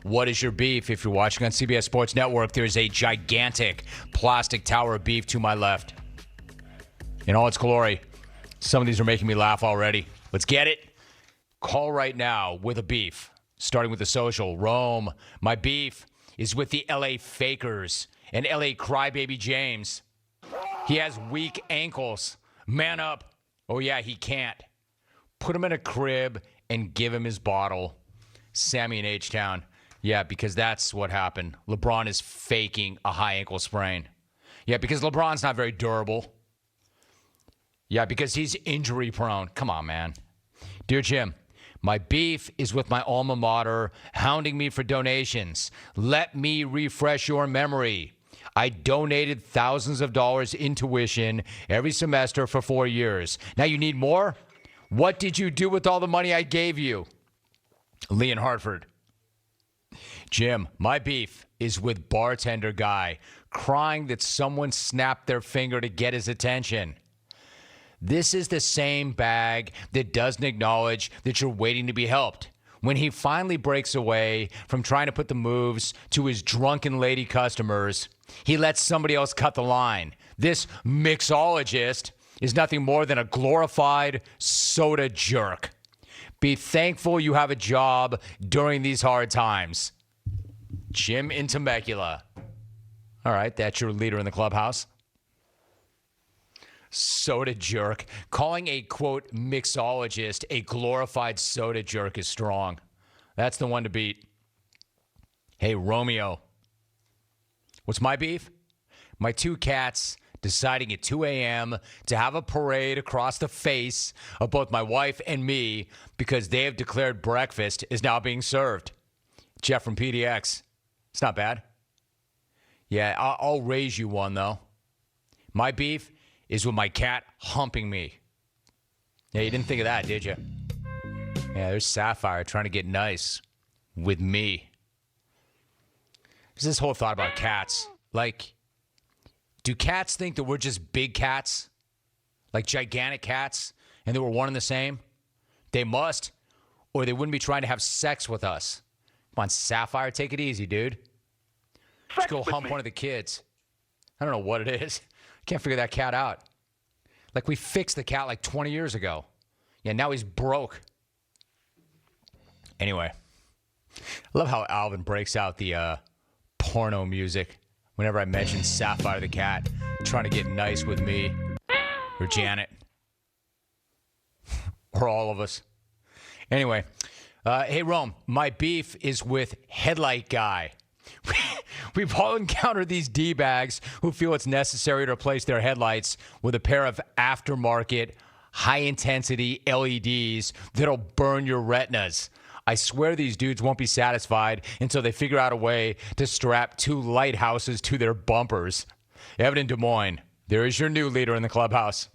What is your beef? If you're watching on CBS Sports Network, there's a gigantic plastic tower of beef to my left. In all its glory. Some of these are making me laugh already. Let's get it. Call right now with a beef. Starting with the social. Rome, my beef is with the LA Fakers and LA Crybaby James. He has weak ankles. Man up. Oh, yeah, he can't. Put him in a crib and give him his bottle. Sammy in H-Town. Yeah, because that's what happened. LeBron is faking a high ankle sprain. Yeah, because LeBron's not very durable. Yeah, because he's injury prone. Come on, man. Dear Jim, my beef is with my alma mater hounding me for donations. Let me refresh your memory. I donated thousands of dollars in tuition every semester for 4 years. Now you need more? What did you do with all the money I gave you? Lee in Hartford. Jim, my beef is with bartender guy crying that someone snapped their finger to get his attention. This is the same bag that doesn't acknowledge that you're waiting to be helped. When he finally breaks away from trying to put the moves to his drunken lady customers, he lets somebody else cut the line. This mixologist is nothing more than a glorified soda jerk. Be thankful you have a job during these hard times. Jim in Temecula. All right, that's your leader in the clubhouse. Soda jerk. Calling a, quote, mixologist a glorified soda jerk is strong. That's the one to beat. Hey, Romeo. What's my beef? My two cats deciding at 2 a.m. to have a parade across the face of both my wife and me because they have declared breakfast is now being served. Jeff from PDX. It's not bad. Yeah, I'll raise you one, though. My beef is with my cat humping me. Yeah, you didn't think of that, did you? Yeah, there's Sapphire trying to get nice with me. There's this whole thought about cats. Like, do cats think that we're just big cats? Like gigantic cats? And that we're one and the same? They must, or they wouldn't be trying to have sex with us. Come on, Sapphire, take it easy, dude. Just go hump one of the kids. I don't know what it is. Can't figure that cat out. Like we fixed the cat like 20 years ago. Yeah, now he's broke. Anyway, I love how Alvin breaks out the porno music whenever I mention Sapphire the cat trying to get nice with me or Janet or all of us. Anyway, hey, Rome, my beef is with Headlight Guy. We've all encountered these D-bags who feel it's necessary to replace their headlights with a pair of aftermarket, high-intensity LEDs that'll burn your retinas. I swear these dudes won't be satisfied until they figure out a way to strap 2 lighthouses to their bumpers. Evan in Des Moines, there is your new leader in the clubhouse.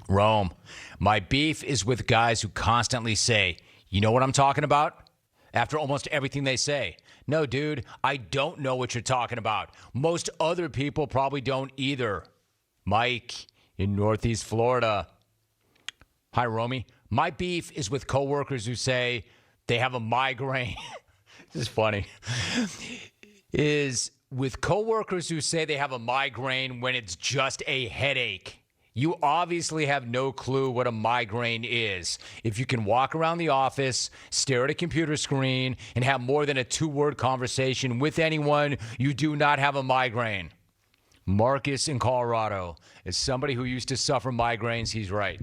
Rome, my beef is with guys who constantly say, you know what I'm talking about? After almost everything they say. No, dude, I don't know what you're talking about. Most other people probably don't either. Mike in Northeast Florida. Hi, Romy. My beef is with coworkers who say they have a migraine. This is funny. Is with coworkers who say they have a migraine when it's just a headache. You obviously have no clue what a migraine is. If you can walk around the office, stare at a computer screen, and have more than a 2-word conversation with anyone, you do not have a migraine. Marcus in Colorado. As somebody who used to suffer migraines, he's right.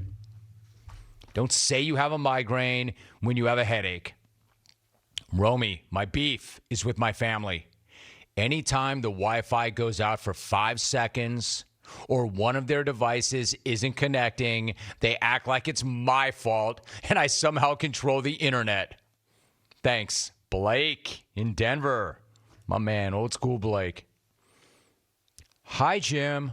Don't say you have a migraine when you have a headache. Romy, my beef is with my family. Anytime the Wi-Fi goes out for 5 seconds or one of their devices isn't connecting, they act like it's my fault and I somehow control the internet. Thanks. Blake in Denver. My man, old school Blake. Hi, Jim.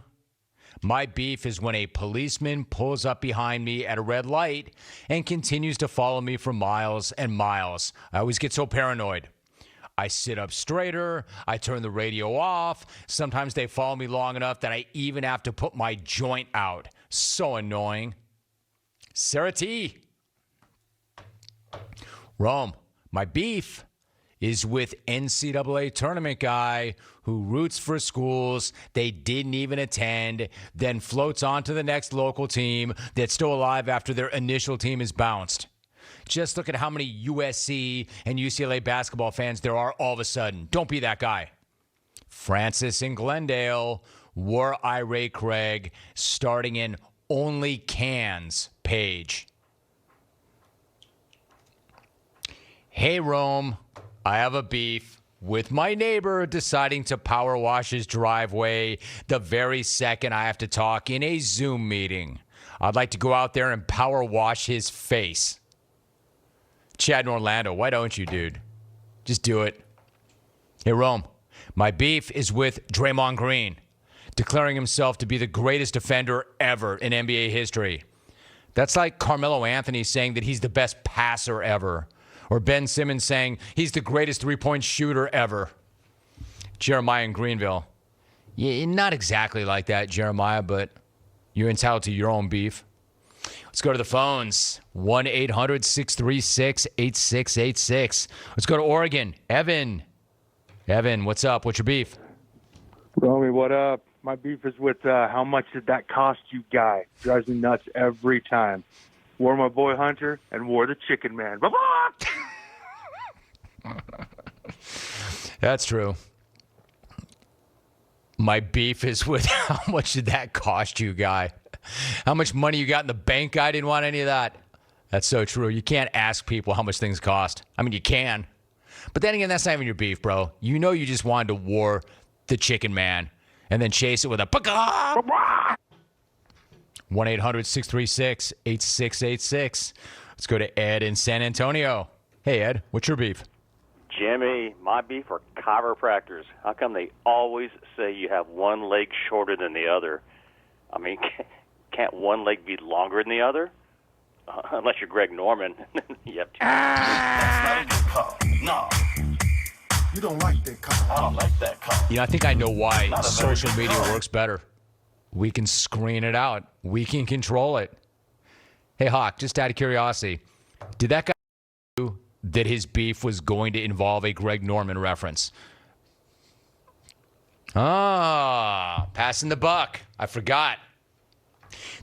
My beef is when a policeman pulls up behind me at a red light and continues to follow me for miles and miles. I always get so paranoid. I sit up straighter. I turn the radio off. Sometimes they follow me long enough that I even have to put my joint out. So annoying. Sarah T. Rome, my beef is with NCAA tournament guy who roots for schools they didn't even attend, then floats on to the next local team that's still alive after their initial team is bounced. Just look at how many USC and UCLA basketball fans there are all of a sudden. Don't be that guy. Francis in Glendale, War Irate Craig, starting in Only Cans page. Hey, Rome, I have a beef with my neighbor deciding to power wash his driveway the very second I have to talk in a Zoom meeting. I'd like to go out there and power wash his face. Chad in Orlando, why don't you, dude? Just do it. Hey, Rome, my beef is with Draymond Green, declaring himself to be the greatest defender ever in NBA history. That's like Carmelo Anthony saying that he's the best passer ever, or Ben Simmons saying he's the greatest three-point shooter ever. Jeremiah in Greenville. Yeah, not exactly like that, Jeremiah, but you're entitled to your own beef. Let's go to the phones. 1-800-636-8686. Let's go to Oregon. Evan. Evan, what's up? What's your beef? Romy, what up? My beef is with how much did that cost you guy. Drives me nuts every time. Wore my boy Hunter and wore the chicken man. That's true. My beef is with how much did that cost you guy. How much money you got in the bank guy? Didn't want any of that. That's so true. You can't ask people how much things cost. I mean, you can. But then again, that's not even your beef, bro. You know you just wanted to war the chicken man and then chase it with a 1-800-636-8686. Let's go to Ed in San Antonio. Hey, Ed, what's your beef? Jimmy, my beef are chiropractors. How come they always say you have one leg shorter than the other? I mean, can't one leg be longer than the other? Unless you're Greg Norman. You have two. That's not a good call. No. You don't like that call. I don't like that call. You know, I think I know why social media works better. We can screen it out. We can control it. Hey, Hawk, just out of curiosity, did that guy know that his beef was going to involve a Greg Norman reference? Ah, passing the buck. I forgot.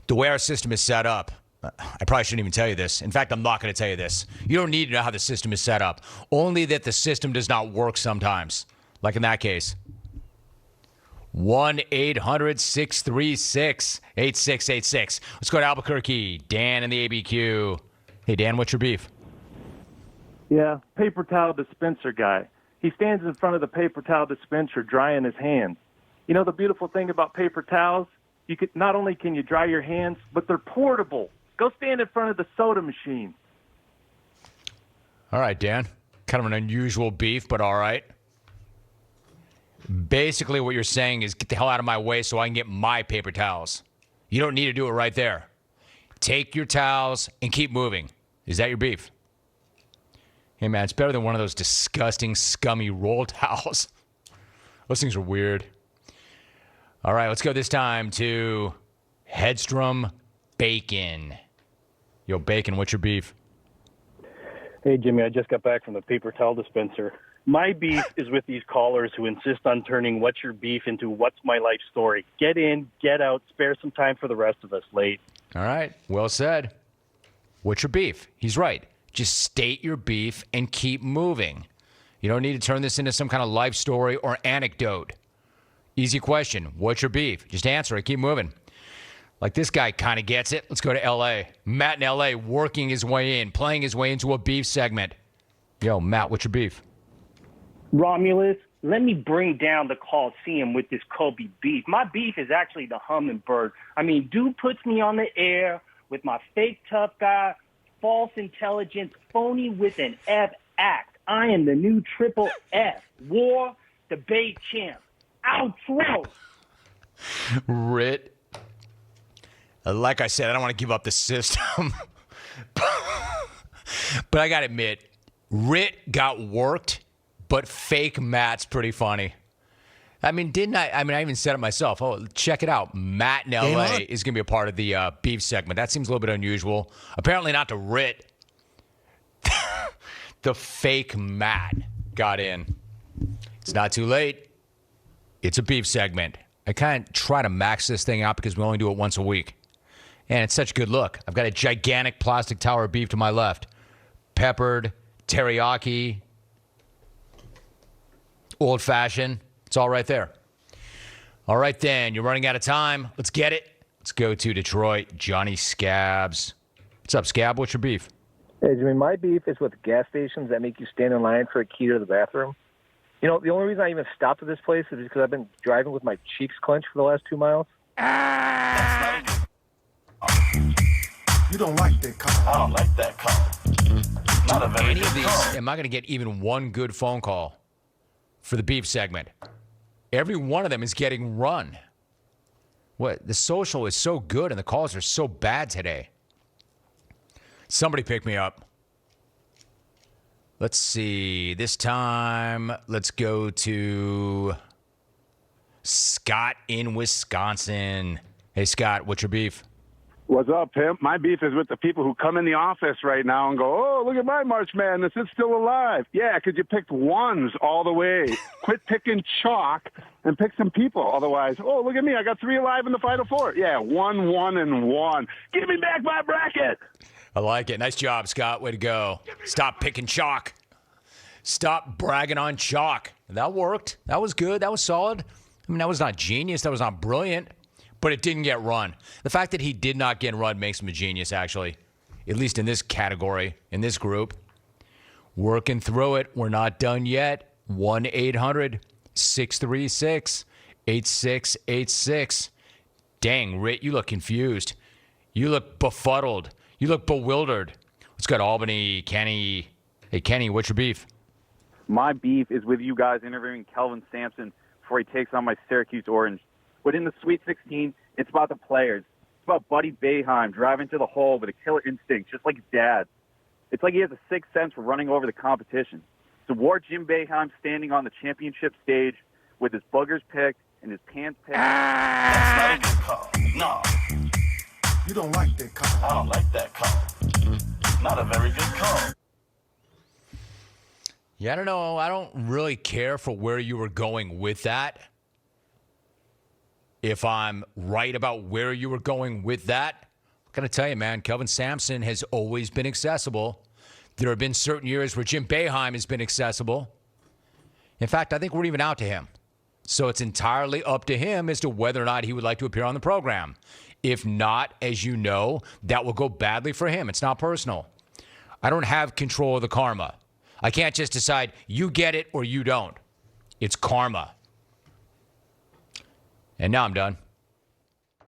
The way our system is set up, I probably shouldn't even tell you this. In fact, I'm not going to tell you this. You don't need to know how the system is set up. Only that the system does not work sometimes. Like in that case. 1-800-636-8686. Let's go to Albuquerque. Dan in the ABQ. Hey, Dan, what's your beef? Yeah, paper towel dispenser guy. He stands in front of the paper towel dispenser drying his hands. You know the beautiful thing about paper towels? You could not only can you dry your hands, but they're portable. Go stand in front of the soda machine. All right, Dan. Kind of an unusual beef, but all right. Basically, what you're saying is get the hell out of my way so I can get my paper towels. You don't need to do it right there. Take your towels and keep moving. Is that your beef? Hey, man, it's better than one of those disgusting, scummy roll towels. Those things are weird. All right, let's go this time to Hedstrom Bacon. Yo, Bacon, what's your beef? Hey, Jimmy, I just got back from the paper towel dispenser. My beef is with these callers who insist on turning what's your beef into what's my life story. Get in, get out, spare some time for the rest of us late. All right, well said. What's your beef? He's right. Just state your beef and keep moving. You don't need to turn this into some kind of life story or anecdote. Easy question. What's your beef? Just answer it. Keep moving. Like this guy kind of gets it. Let's go to L.A. Matt in L.A. working his way in, playing his way into a beef segment. Yo, Matt, what's your beef? Romulus, let me bring down the Coliseum with this Kobe beef. My beef is actually the hummingbird. I mean, dude puts me on the air with my fake tough guy, false intelligence, phony with an F act. I am the new triple F, war, debate champ. Outro. Rit. Like I said, I don't want to give up the system. But I got to admit, Rit got worked, but fake Matt's pretty funny. I mean, I even said it myself. Oh, check it out. Matt in L.A. is going to be a part of the beef segment. That seems a little bit unusual. Apparently not to Rit. The fake Matt. got in. It's not too late. It's a beef segment. I kind of try to max this thing out because we only do it once a week. And it's such a good look. I've got a gigantic plastic tower of beef to my left. Peppered, teriyaki, old-fashioned. It's all right there. All right, then. You're running out of time. Let's get it. Let's go to Detroit. Johnny Scabs. What's up, Scab? What's your beef? Hey, Jimmy, my beef is with gas stations that make you stand in line for a key to the bathroom. You know, the only reason I even stopped at this place is because I've been driving with my cheeks clenched for the last 2 miles. You don't like that call. I don't like that call. Not a very Any good of these, call. am I going to get even one good phone call for the beef segment? Every one of them is getting run. What? The social is so good and the calls are so bad today. Somebody pick me up. Let's see. This time, let's go to Scott in Wisconsin. Hey, Scott, what's your beef? What's up, pimp? My beef is with the people who come in the office right now and go, oh, look at my March Madness. It's still alive. Yeah, because you picked ones all the way. Quit picking chalk and pick some people. Otherwise, oh, look at me. I got 3 alive in the Final Four. Yeah, 1, 1, and 1. Give me back my bracket. I like it. Nice job, Scott. Way to go. Stop picking chalk. Stop bragging on chalk. That worked. That was good. That was solid. I mean, that was not genius. That was not brilliant. But it didn't get run. The fact that he did not get run makes him a genius, actually. At least in this category, in this group. Working through it. We're not done yet. 1-800-636-8686. Dang, Rit, you look confused. You look befuddled. You look bewildered. Let's go to Albany. Kenny. Hey, Kenny, what's your beef? My beef is with you guys interviewing Kelvin Sampson before he takes on my Syracuse Orange. But in the Sweet 16, it's about the players. It's about Buddy Boeheim driving to the hole with a killer instinct, just like his dad. It's like he has a sixth sense for running over the competition. To watch Jim Boeheim standing on the championship stage with his boogers picked and his pants picked. That's not a good call. No. You don't like that call. I don't like that call. Not a very good call. Yeah, I don't know. I don't really care for where you were going with that. If I'm right about where you were going with that, I'm going to tell you, man, Kelvin Sampson has always been accessible. There have been certain years where Jim Boeheim has been accessible. In fact, I think we're even out to him. So it's entirely up to him as to whether or not he would like to appear on the program. If not, as you know, that will go badly for him. It's not personal. I don't have control of the karma. I can't just decide you get it or you don't. It's karma. And now I'm done.